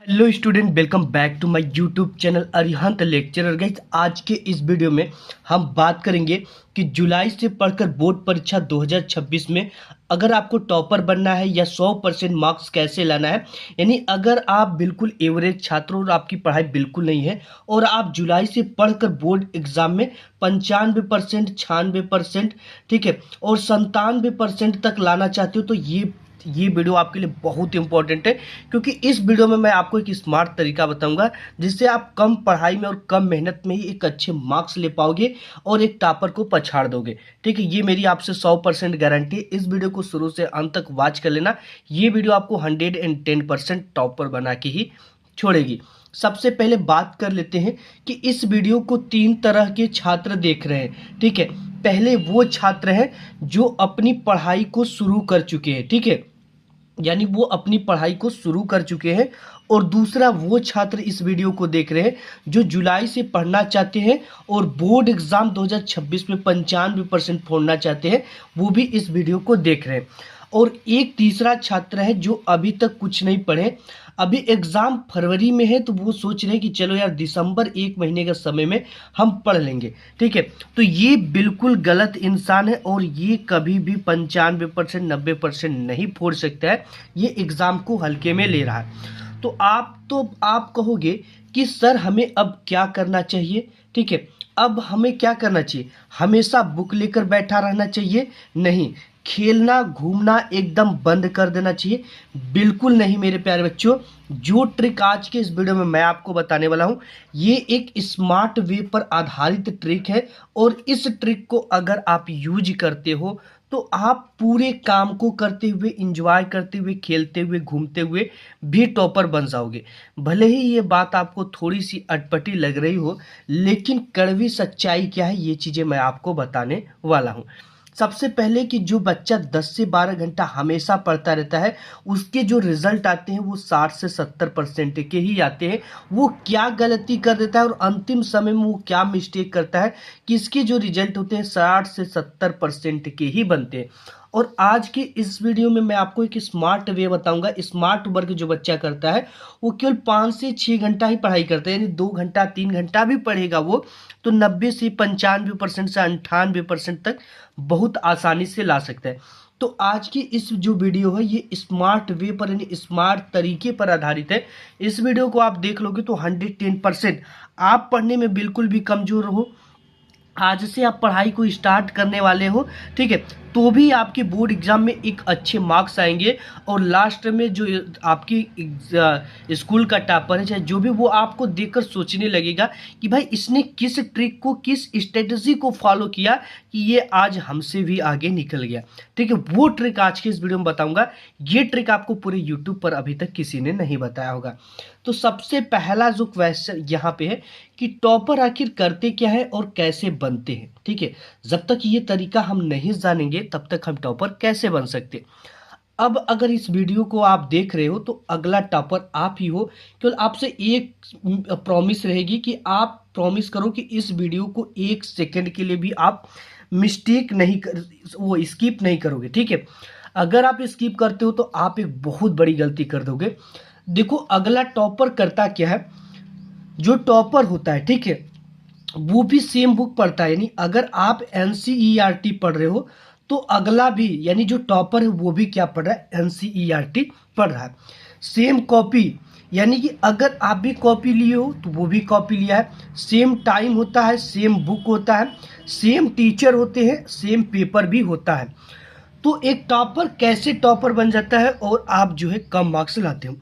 Hello student, welcome back to my YouTube channel Arihant lecturer. Guys, आज के इस video में हम बात करेंगे कि जुलाई से पढ़कर बोर्ड परीक्षा 2026 में अगर आपको टॉपर बनना है या 100% मार्क्स कैसे लाना है। यानी अगर आप बिल्कुल एवरेज छात्र हो और आपकी पढ़ाई बिल्कुल नहीं है और आप जुलाई से पढ़कर बोर्ड एग्जाम में 95%, 96%, ठीक है, और 97% तक लाना चाहते हो तो ये वीडियो आपके लिए बहुत इंपॉर्टेंट है, क्योंकि इस वीडियो में मैं आपको एक स्मार्ट तरीका बताऊंगा जिससे आप कम पढ़ाई में और कम मेहनत में ही एक अच्छे मार्क्स ले पाओगे और एक टॉपर को पछाड़ दोगे। ठीक है, ये मेरी आपसे 100% गारंटी है। इस वीडियो को शुरू से अंत तक वॉच कर लेना। ये वीडियो आपको 110% टॉपर बना के ही छोड़ेगी। सबसे पहले बात कर लेते हैं कि इस वीडियो को 3 तरह के छात्र देख रहे हैं। ठीक है, पहले वो छात्र हैं जो अपनी पढ़ाई को शुरू कर चुके हैं, ठीक है, यानी वो अपनी पढ़ाई को शुरू कर चुके हैं। और दूसरा वो छात्र इस वीडियो को देख रहे हैं जो जुलाई से पढ़ना चाहते हैं और बोर्ड एग्जाम 2026 में 95% फोड़ना चाहते हैं, वो भी इस वीडियो को देख रहे हैं। और एक तीसरा छात्र है जो अभी तक कुछ नहीं पढ़े, अभी एग्जाम फरवरी में है तो वो सोच रहे हैं कि चलो यार दिसंबर 1 महीने का समय में हम पढ़ लेंगे। ठीक है, तो ये बिल्कुल गलत इंसान है और ये कभी भी 95%, 90% नहीं फोड़ सकता है। ये एग्जाम को हल्के में ले रहा है। तो आप कहोगे कि सर हमें अब क्या करना चाहिए। ठीक है, अब हमें क्या करना चाहिए? हमेशा बुक लेकर बैठा रहना चाहिए? नहीं, खेलना घूमना एकदम बंद कर देना चाहिए? बिल्कुल नहीं मेरे प्यारे बच्चों। जो ट्रिक आज के इस वीडियो में मैं आपको बताने वाला हूं, ये एक स्मार्ट वे पर आधारित ट्रिक है और इस ट्रिक को अगर आप यूज करते हो तो आप पूरे काम को करते हुए, इंजॉय करते हुए, खेलते हुए, घूमते हुए भी टॉपर बन जाओगे। भले ही ये बात आपको थोड़ी सी अटपटी लग रही हो, लेकिन कड़वी सच्चाई क्या है ये चीज़ें मैं आपको बताने वाला हूँ। सबसे पहले कि जो बच्चा 10 से 12 घंटा हमेशा पढ़ता रहता है, उसके जो रिजल्ट आते हैं वो 60 से 70% के ही आते हैं। वो क्या गलती कर देता है और अंतिम समय में वो क्या मिस्टेक करता है कि इसके जो रिजल्ट होते हैं 60 से 70% के ही बनते हैं। और आज के इस वीडियो में मैं आपको एक स्मार्ट वे बताऊंगा। स्मार्ट वर्क जो बच्चा करता है वो केवल 5 से 6 घंटा ही पढ़ाई करता है, यानी 2 घंटा 3 घंटा भी पढ़ेगा वो तो 90 से 95% से 98% तक बहुत आसानी से ला सकता है। तो आज की इस जो वीडियो है ये स्मार्ट वे पर, यानी स्मार्ट तरीके पर आधारित है। इस वीडियो को आप देख लोगे तो 110% आप पढ़ने में बिल्कुल भी कमजोर हो, आज से आप पढ़ाई को स्टार्ट करने वाले हो, ठीक है, तो भी आपके बोर्ड एग्जाम में एक अच्छे मार्क्स आएंगे। और लास्ट में जो आपकी स्कूल का टॉपर है चाहे जो भी, वो आपको देखकर सोचने लगेगा कि भाई इसने किस ट्रिक को, किस स्ट्रेटजी को फॉलो किया कि ये आज हमसे भी आगे निकल गया। ठीक है, वो ट्रिक आज के इस वीडियो में बताऊंगा। ये ट्रिक आपको पूरे यूट्यूब पर अभी तक किसी ने नहीं बताया होगा। तो सबसे पहला जो क्वेश्चन यहाँ पे है कि टॉपर आखिर करते क्या है और कैसे बनते हैं। ठीक है, जब तक ये तरीका हम नहीं जानेंगे तब तक हम टॉपर कैसे बन सकते। अब अगर इस वीडियो को आप देख रहे हो तो अगला टॉपर आप ही हो। केवल आपसे एक प्रॉमिस रहेगी कि आप प्रॉमिस करो कि इस वीडियो को 1 सेकंड के लिए भी आप मिस्टेक नहीं कर, वो स्किप नहीं करोगे। ठीक है, अगर आप स्किप करते हो तो आप एक बहुत बड़ी गलती कर दोगे। देखो, अगला टॉपर करता क्या है। जो टॉपर होता है, ठीक है, वो भी सेम बुक पढ़ता है। यानी अगर आप एनसीईआरटी पढ़ रहे हो तो अगला भी, यानी जो टॉपर है वो भी क्या पढ़ रहा है? एनसीईआरटी पढ़ रहा है। सेम कॉपी, यानी कि अगर आप भी कॉपी लिए हो तो वो भी कॉपी लिया है। सेम टाइम होता है, सेम बुक होता है, सेम टीचर होते हैं, सेम पेपर भी होता है। तो एक टॉपर कैसे टॉपर बन जाता है और आप जो है कम मार्क्स लाते हो।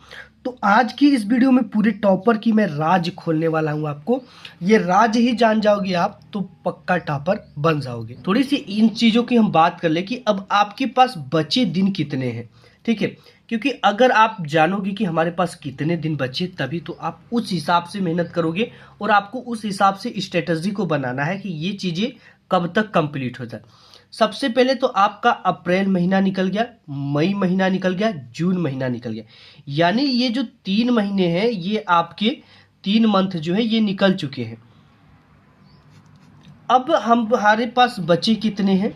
तो आज की इस वीडियो में पूरे टॉपर की मैं राज खोलने वाला हूं आपको। ये राज ही जान जाओगे आप तो पक्का टॉपर बन जाओगे। थोड़ी सी इन चीज़ों की हम बात कर ले कि अब आपके पास बचे दिन कितने हैं। ठीक है, क्योंकि अगर आप जानोगे कि हमारे पास कितने दिन बचे तभी तो आप उस हिसाब से मेहनत करोगे और आपको उस हिसाब से स्ट्रेटजी को बनाना है कि ये चीज़ें कब तक कंप्लीट हो जाए। सबसे पहले तो आपका अप्रैल महीना निकल गया, मई महीना निकल गया, जून महीना निकल गया, यानी ये जो 3 महीने हैं ये आपके 3 मंथ जो है ये निकल चुके हैं। अब हमारे पास बचे कितने हैं?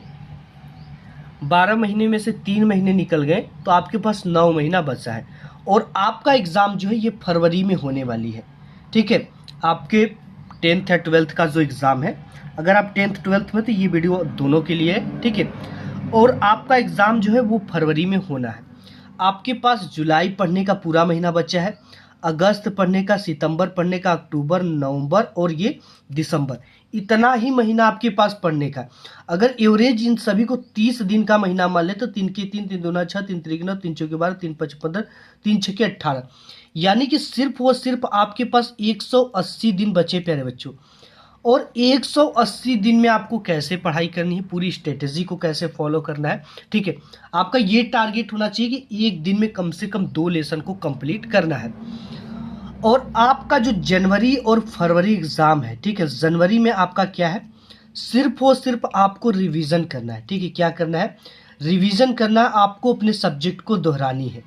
12 महीने में से 3 महीने निकल गए तो आपके पास 9 महीना बचा है। और आपका एग्ज़ाम जो है ये फरवरी में होने वाली है। ठीक है, आपके 10th या 12th का जो एग्ज़ाम है, अगर आप 10th 12th में, तो ये वीडियो दोनों के लिए है। ठीक है, और आपका एग्ज़ाम जो है वो फरवरी में होना है। आपके पास जुलाई पढ़ने का पूरा महीना बचा है, अगस्त पढ़ने का, सितंबर पढ़ने का, अक्टूबर, नवंबर और ये दिसंबर, इतना ही महीना आपके पास पढ़ने का। अगर एवरेज इन सभी को 30 दिन का महीना मान ले तो 3 के 3, 3 दूना 6, 3 त्रिक 9, 3 चौके 12, 3 5 15, 3 6 18, यानी कि सिर्फ और सिर्फ आपके पास 180 दिन बचे प्यारे बच्चों। और 180 दिन में आपको कैसे पढ़ाई करनी है, पूरी स्ट्रेटेजी को कैसे फॉलो करना है। ठीक है, आपका ये टारगेट होना चाहिए कि एक दिन में कम से कम 2 लेसन को कंप्लीट करना है। और आपका जो जनवरी और फरवरी एग्ज़ाम है, ठीक है, जनवरी में आपका क्या है, सिर्फ और सिर्फ आपको रिवीजन करना है। ठीक है, क्या करना है, रिवीजन करना है, आपको अपने सब्जेक्ट को दोहरानी है।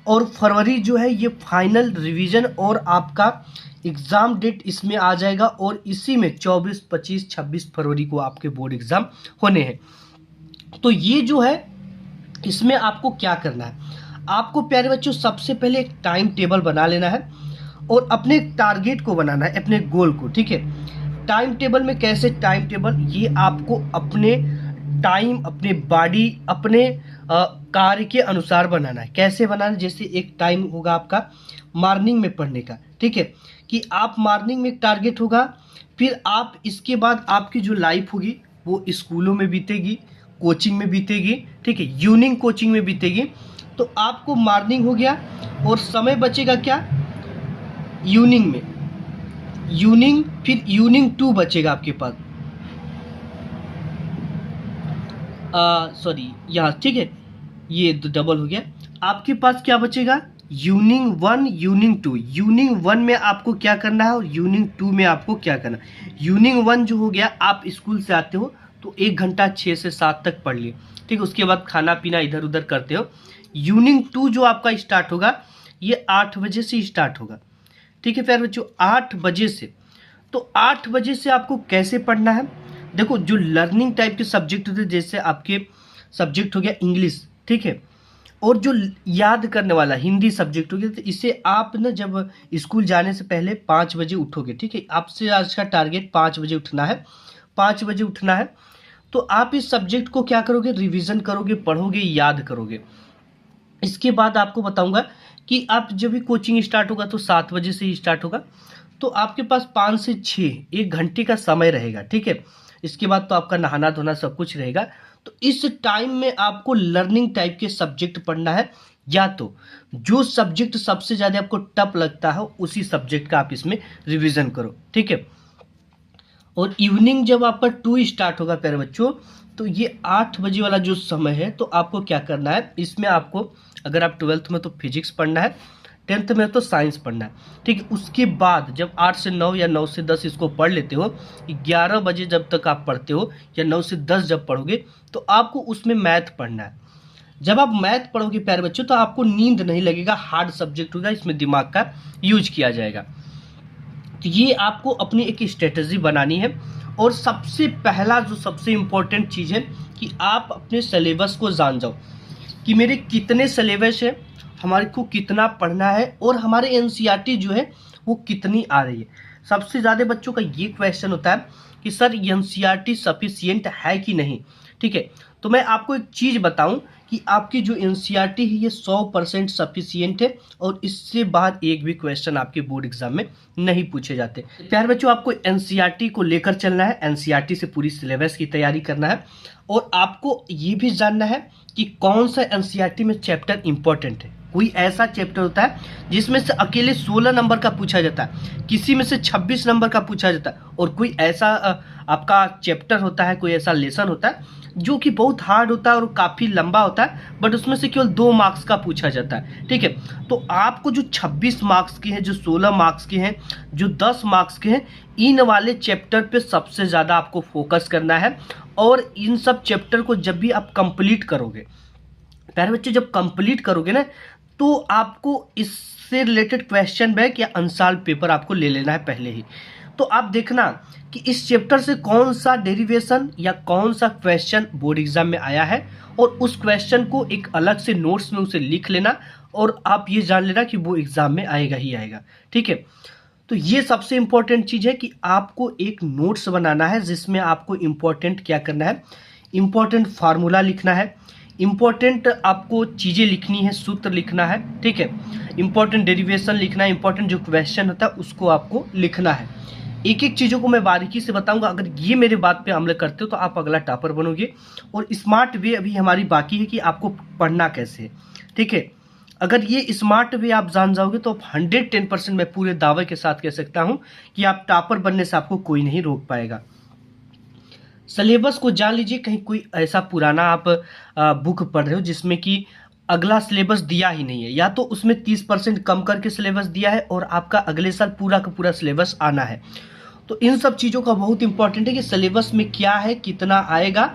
और फरवरी जो है ये फाइनल रिवीजन और आपका एग्ज़ाम डेट इसमें आ जाएगा, और इसी में 24, 25, 26 फरवरी को आपके बोर्ड एग्ज़ाम होने हैं। तो ये जो है, इसमें आपको क्या करना है, आपको प्यारे बच्चों सबसे पहले एक टाइम टेबल बना लेना है और अपने टारगेट को बनाना है, अपने गोल को। ठीक है, टाइम टेबल में कैसे, टाइम टेबल ये आपको अपने टाइम, अपने बॉडी, अपने कार्य के अनुसार बनाना है। कैसे बनाना है, जैसे एक टाइम होगा आपका मॉर्निंग में पढ़ने का। ठीक है, कि आप मॉर्निंग में एक टारगेट होगा, फिर आप इसके बाद आपकी जो लाइफ होगी वो स्कूलों में बीतेगी, कोचिंग में बीतेगी। ठीक है, इवनिंग कोचिंग में बीतेगी। तो आपको मॉर्निंग हो गया और समय बचेगा क्या, इवनिंग में, इवनिंग, फिर इवनिंग 2 बचेगा आपके पास, सॉरी यहाँ। ठीक है, ये डबल हो गया, आपके पास क्या बचेगा, यूनिंग 1, यूनिंग 2। यूनिंग 1 में आपको क्या करना है और यूनिंग 2 में आपको क्या करना है। यूनिंग 1 जो हो गया, आप स्कूल से आते हो तो 1 घंटा 6 से 7 तक पढ़ लिए। ठीक है, उसके बाद खाना पीना इधर उधर करते हो। यूनिंग 2 जो आपका स्टार्ट होगा ये 8 बजे से स्टार्ट होगा। ठीक है प्यारे बच्चों, 8 बजे से। तो 8 बजे से आपको कैसे पढ़ना है, देखो जो लर्निंग टाइप के सब्जेक्ट होते हैं, जैसे आपके सब्जेक्ट हो गया इंग्लिश, ठीक है, और जो याद करने वाला हिंदी सब्जेक्ट हो गया, तो इसे आप ना जब स्कूल जाने से पहले 5 बजे उठोगे। ठीक है, आपसे आज का टारगेट 5 बजे उठना है, 5 बजे उठना है। तो आप इस सब्जेक्ट को क्या करोगे, रिवीजन करोगे, पढ़ोगे, याद करोगे। इसके बाद आपको बताऊंगा कि आप जब भी कोचिंग स्टार्ट होगा तो 7 बजे से ही स्टार्ट होगा। तो आपके पास 5 से 6 1 घंटे का समय रहेगा। ठीक है, इसके बाद तो आपका नहाना धोना सब कुछ रहेगा। तो इस टाइम में आपको लर्निंग टाइप के सब्जेक्ट पढ़ना है, या तो जो सब्जेक्ट सबसे ज़्यादा आपको टफ लगता है उसी सब्जेक्ट का आप इसमें रिवीजन करो। ठीक है, और इवनिंग जब आपका 2 स्टार्ट होगा प्यारे बच्चों, तो ये 8 बजे वाला जो समय है, तो आपको क्या करना है, इसमें आपको, अगर आप 12th में तो फिजिक्स पढ़ना है, 10th में तो साइंस पढ़ना है। ठीक है, उसके बाद जब 8 से 9 या 9 से 10 इसको पढ़ लेते हो, 11 बजे जब तक आप पढ़ते हो या 9 से 10 जब पढ़ोगे, तो आपको उसमें मैथ पढ़ना है। जब आप मैथ पढ़ोगे प्यारे बच्चों, तो आपको नींद नहीं लगेगा, हार्ड सब्जेक्ट होगा, इसमें दिमाग का यूज किया जाएगा। तो ये आपको अपनी एक स्ट्रेटजी बनानी है। और सबसे पहला जो सबसे इम्पोर्टेंट चीज़ है कि आप अपने सिलेबस को जान जाओ कि मेरे कितने सिलेबस है, हमारे को कितना पढ़ना है, और हमारे एनसीईआरटी जो है वो कितनी आ रही है। सबसे ज़्यादा बच्चों का ये क्वेश्चन होता है कि सर एनसीईआरटी सफिशिएंट है कि नहीं। ठीक है, तो मैं आपको एक चीज़ बताऊं कि आपकी जो एनसीईआरटी है ये 100% सफिशिएंट है, और इससे बाहर एक भी क्वेश्चन आपके बोर्ड एग्जाम में नहीं पूछे जाते। प्यारे बच्चों, आपको एनसीईआरटी को लेकर चलना है, एनसीईआरटी से पूरी सिलेबस की तैयारी करना है, और आपको ये भी जानना है कि कौन सा एनसीईआरटी में चैप्टर इंपॉर्टेंट है। कोई ऐसा चैप्टर होता है जिसमें से अकेले 16 नंबर का पूछा जाता है, किसी में से 26 नंबर का पूछा जाता है, और कोई ऐसा आपका चैप्टर होता है, कोई ऐसा लेसन होता है जो कि बहुत हार्ड होता है और काफ़ी लंबा होता है, बट उसमें से केवल 2 मार्क्स का पूछा जाता है। ठीक है, तो आपको जो 26 मार्क्स के हैं, जो 16 मार्क्स के हैं, जो 10 मार्क्स के हैं, इन वाले चैप्टर पे सबसे ज़्यादा आपको फोकस करना है। और इन सब चैप्टर को जब भी आप कंप्लीट करोगे प्यारे बच्चे, जब कंप्लीट करोगे ना, तो आपको इससे रिलेटेड क्वेश्चन बैंक या आंसर पेपर आपको ले लेना है पहले ही। तो आप देखना कि इस चैप्टर से कौन सा डेरिवेशन या कौन सा क्वेश्चन बोर्ड एग्जाम में आया है, और उस क्वेश्चन को एक अलग से नोट्स में उसे लिख लेना, और आप ये जान लेना कि वो एग्ज़ाम में आएगा ही आएगा, ठीक है। तो ये सबसे इम्पोर्टेंट चीज़ है कि आपको एक नोट्स बनाना है जिसमें आपको इम्पोर्टेंट क्या करना है, इम्पोर्टेंट फार्मूला लिखना है, इम्पोर्टेंट आपको चीज़ें लिखनी है, सूत्र लिखना है, ठीक है। इम्पोर्टेंट डेरिवेशन लिखना है, इम्पोर्टेंट जो क्वेश्चन होता है उसको आपको लिखना है। एक एक चीज़ों को मैं बारीकी से बताऊंगा। अगर ये मेरे बात पे अमल करते हो तो आप अगला टॉपर बनोगे। और स्मार्ट वे अभी हमारी बाकी है कि आपको पढ़ना कैसे है, ठीक है। अगर ये स्मार्ट वे आप जान जाओगे तो आप 110% मैं पूरे दावे के साथ कह सकता हूं कि आप टॉपर बनने से आपको कोई नहीं रोक पाएगा। सिलेबस को जान लीजिए। कहीं कोई ऐसा पुराना आप बुक पढ़ रहे हो जिसमें कि अगला सिलेबस दिया ही नहीं है, या तो उसमें 30% कम करके सिलेबस दिया है और आपका अगले साल पूरा का पूरा सिलेबस आना है। तो इन सब चीज़ों का बहुत इंपॉर्टेंट है कि सिलेबस में क्या है, कितना आएगा,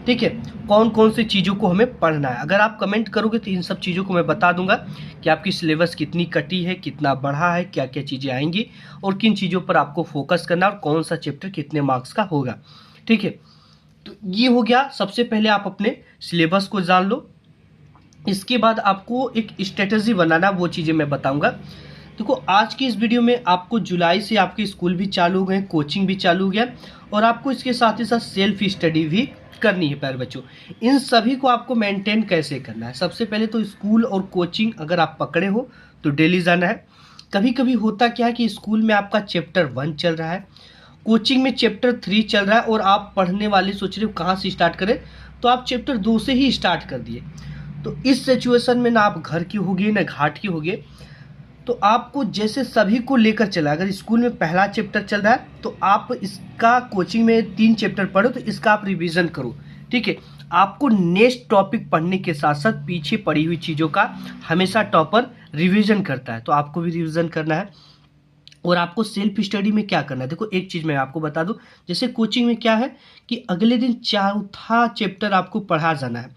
ठीक है, कौन कौन सी चीज़ों को हमें पढ़ना है। अगर आप कमेंट करोगे तो इन सब चीज़ों को मैं बता दूंगा कि आपकी सिलेबस कितनी कटी है, कितना बढ़ा है, क्या क्या चीज़ें आएंगी और किन चीज़ों पर आपको फोकस करना है और कौन सा चैप्टर कितने मार्क्स का होगा, ठीक है। तो ये हो गया। सबसे पहले आप अपने सिलेबस को जान लो। इसके बाद आपको एक स्ट्रेटजी बनाना, वो चीज़ें मैं बताऊंगा। देखो, आज की इस वीडियो में आपको जुलाई से आपके स्कूल भी चालू हो गए, कोचिंग भी चालू हो गया और आपको इसके साथ ही साथ सेल्फ स्टडी भी करनी है प्यारे बच्चों। इन सभी को आपको मेंटेन कैसे करना है। सबसे पहले तो स्कूल और कोचिंग अगर आप पकड़े हो तो डेली जाना है। कभी कभी होता क्या है कि स्कूल में आपका चैप्टर 1 चल रहा है, कोचिंग में चैप्टर 3 चल रहा है और आप पढ़ने वाले सोच रहे हो कहाँ से स्टार्ट करें, तो आप चैप्टर 2 से ही स्टार्ट कर दिए। तो इस सिचुएशन में ना आप घर की होगी ना घाट की होगी। तो आपको जैसे सभी को लेकर चला, अगर स्कूल में पहला चैप्टर चल रहा है तो आप इसका कोचिंग में 3 चैप्टर पढ़ो, तो इसका आप रिवीजन करो, ठीक है। आपको नेक्स्ट टॉपिक पढ़ने के साथ साथ पीछे पड़ी हुई चीज़ों का हमेशा टॉपर रिवीजन करता है, तो आपको भी रिवीजन करना है। और आपको सेल्फ स्टडी में क्या करना है, देखो एक चीज़ मैं आपको बता दूं। जैसे कोचिंग में क्या है कि अगले दिन चौथा चैप्टर आपको पढ़ा जाना है,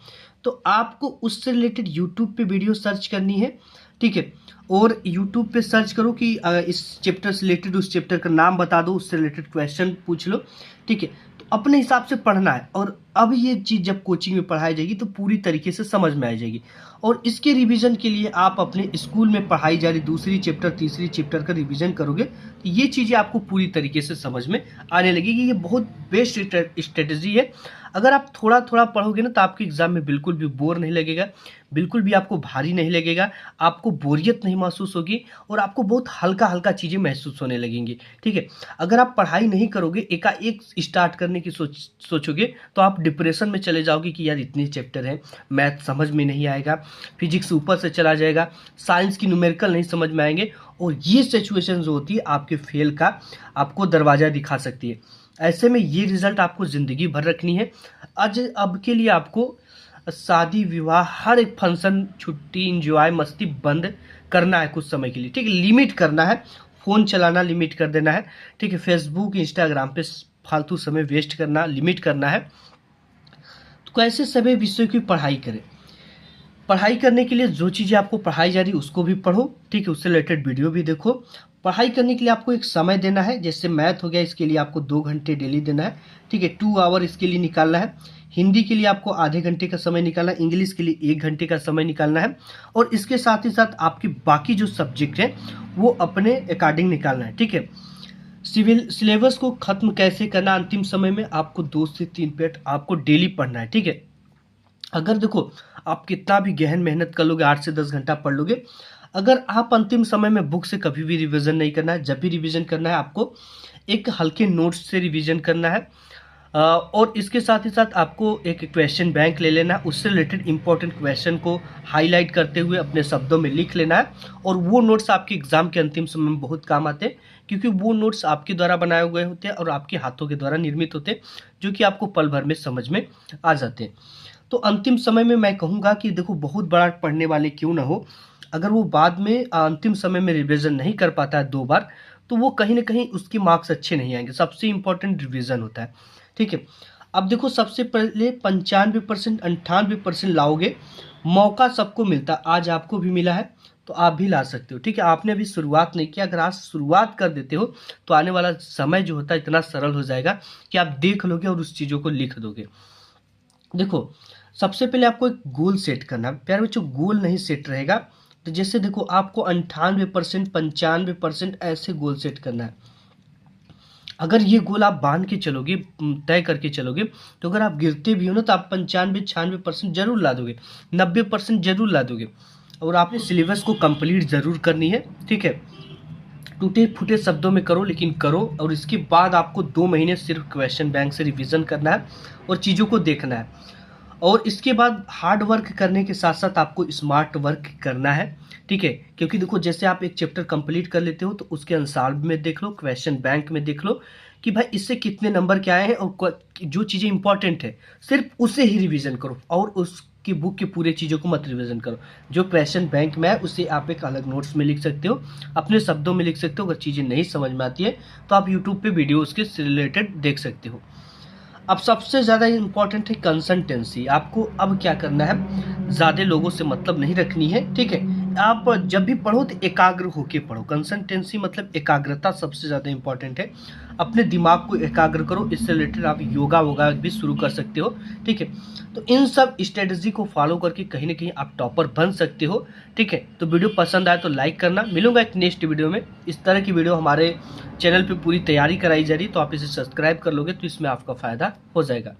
तो आपको उससे रिलेटेड यूट्यूब पे वीडियो सर्च करनी है, ठीक है। और यूट्यूब पे सर्च करो कि इस चैप्टर से रिलेटेड उस चैप्टर का नाम बता दो, उससे रिलेटेड क्वेश्चन पूछ लो, ठीक है। तो अपने हिसाब से पढ़ना है। और अब ये चीज़ जब कोचिंग में पढ़ाई जाएगी तो पूरी तरीके से समझ में आ जाएगी। और इसके रिवीजन के लिए आप अपने स्कूल में पढ़ाई जा रही दूसरी चैप्टर तीसरी चैप्टर का रिवीजन करोगे तो ये चीज़ें आपको पूरी तरीके से समझ में आने लगेगी। ये बहुत बेस्ट स्ट्रेटजी है। अगर आप थोड़ा थोड़ा पढ़ोगे ना तो आपके एग्जाम में बिल्कुल भी बोर नहीं लगेगा, बिल्कुल भी आपको भारी नहीं लगेगा, आपको बोरियत नहीं महसूस होगी और आपको बहुत हल्का हल्का चीज़ें महसूस होने लगेंगी, ठीक है। अगर आप पढ़ाई नहीं करोगे, एकाएक स्टार्ट करने की सोचोगे तो आप डिप्रेशन में चले जाओगे कि यार इतने चैप्टर हैं, मैथ समझ में नहीं आएगा, फिजिक्स ऊपर से चला जाएगा, साइंस की न्यूमेरिकल नहीं समझ में आएंगे। और ये सिचुएशन जो होती है आपके फेल का आपको दरवाज़ा दिखा सकती है। ऐसे में ये रिजल्ट आपको ज़िंदगी भर रखनी है। आज अब के लिए आपको शादी विवाह हर एक फंक्शन छुट्टी इंजॉय मस्ती बंद करना है कुछ समय के लिए, ठीक है। लिमिट करना है, फ़ोन चलाना लिमिट कर देना है, ठीक है। फेसबुक इंस्टाग्राम पे फालतू समय वेस्ट करना लिमिट करना है। तो कैसे सभी विषयों की पढ़ाई करें। पढ़ाई करने के लिए जो चीज़ें आपको पढ़ाई जा रही है उसको भी पढ़ो, ठीक है, उससे रिलेटेड वीडियो भी देखो। पढ़ाई करने के लिए आपको एक समय देना है। जैसे मैथ हो गया, इसके लिए आपको 2 घंटे डेली देना है, ठीक है, 2 आवर इसके लिए निकालना है। हिंदी के लिए आपको आधे घंटे का समय निकालना है, इंग्लिश के लिए 1 घंटे का समय निकालना है। और इसके साथ ही साथ आपके बाकी जो सब्जेक्ट हैं वो अपने अकॉर्डिंग निकालना है, ठीक है। सिविल सिलेबस को खत्म कैसे करना, अंतिम समय में आपको 2 से 3 पेज आपको डेली पढ़ना है, ठीक है। अगर देखो आप कितना भी गहन मेहनत कर लोगे, 8 से 10 घंटा पढ़ लोगे, अगर आप अंतिम समय में बुक से कभी भी रिवीजन नहीं करना है। जब भी रिवीजन करना है आपको एक हल्के नोट्स से रिवीजन करना है। और इसके साथ ही साथ आपको एक क्वेश्चन बैंक ले लेना है, उससे रिलेटेड इंपॉर्टेंट क्वेश्चन को हाईलाइट करते हुए अपने शब्दों में लिख लेना है। और वो नोट्स आपके एग्जाम के अंतिम समय में बहुत काम आते हैं, क्योंकि वो नोट्स आपके द्वारा बनाए हुए होते हैं और आपके हाथों के द्वारा निर्मित होते हैं, जो कि आपको पल भर में समझ में आ जाते हैं। तो अंतिम समय में मैं कहूँगा कि देखो, बहुत बड़ा पढ़ने वाले क्यों ना हो, अगर वो बाद में अंतिम समय में रिवीजन नहीं कर पाता है 2 बार, तो वो कहीं ना कहीं उसके मार्क्स अच्छे नहीं आएंगे। सबसे इंपॉर्टेंट रिवीजन होता है, ठीक है। अब देखो, सबसे पहले 95% 98% लाओगे, मौका सबको मिलता है, आज आपको भी मिला है तो आप भी ला सकते हो, ठीक है। आपने अभी शुरुआत नहीं किया, अगर आज शुरुआत कर देते हो तो आने वाला समय जो होता है इतना सरल हो जाएगा कि आप देख लोगे और उस चीज़ों को लिख दोगे। देखो, सबसे पहले आपको एक गोल सेट करना है प्यारे बच्चों। गोल नहीं सेट रहेगा, तो जैसे देखो आपको 98%, 95% ऐसे गोल सेट करना है। अगर ये गोल आप बांध के चलोगे, तय करके चलोगे, तो अगर आप गिरते भी हो ना तो आप 95-96% जरूर ला दोगे, 90% जरूर ला दोगे। और आपने सिलेबस को कंप्लीट ज़रूर करनी है, ठीक है। टूटे फूटे शब्दों में करो लेकिन करो। और इसके बाद आपको 2 महीने सिर्फ क्वेश्चन बैंक से रिवीजन करना है और चीज़ों को देखना है। और इसके बाद हार्ड वर्क करने के साथ साथ आपको स्मार्ट वर्क करना है, ठीक है। क्योंकि देखो जैसे आप एक चैप्टर कंप्लीट कर लेते हो तो उसके आंसर में देख लो, क्वेश्चन बैंक में देख लो कि भाई इससे कितने नंबर के आए हैं, और जो चीज़ें इंपॉर्टेंट है सिर्फ उसे ही रिवीजन करो और उसकी बुक के पूरे चीज़ों को मत रिवीजन करो। जो क्वेश्चन बैंक में है उसे आप एक अलग नोट्स में लिख सकते हो, अपने शब्दों में लिख सकते हो। अगर चीज़ें नहीं समझ में आती है तो आप यूट्यूब पे वीडियो उसके रिलेटेड देख सकते हो। अब सबसे ज़्यादा इम्पॉर्टेंट है कंसिस्टेंसी। आपको अब क्या करना है, ज़्यादा लोगों से मतलब नहीं रखनी है, ठीक है। आप जब भी पढ़ो तो एकाग्र होके पढ़ो। कंसिस्टेंसी मतलब एकाग्रता सबसे ज़्यादा इम्पॉर्टेंट है। अपने दिमाग को एकाग्र करो। इससे रिलेटेड आप योगा वोगा भी शुरू कर सकते हो, ठीक है। तो इन सब स्ट्रेटजी को फॉलो करके कहीं ना कहीं आप टॉपर बन सकते हो, ठीक है। तो वीडियो पसंद आए तो लाइक करना। मिलूंगा एक नेक्स्ट वीडियो में। इस तरह की वीडियो हमारे चैनल पे पूरी तैयारी कराई जा रही है, तो आप इसे सब्सक्राइब कर लोगे तो इसमें आपका फ़ायदा हो जाएगा।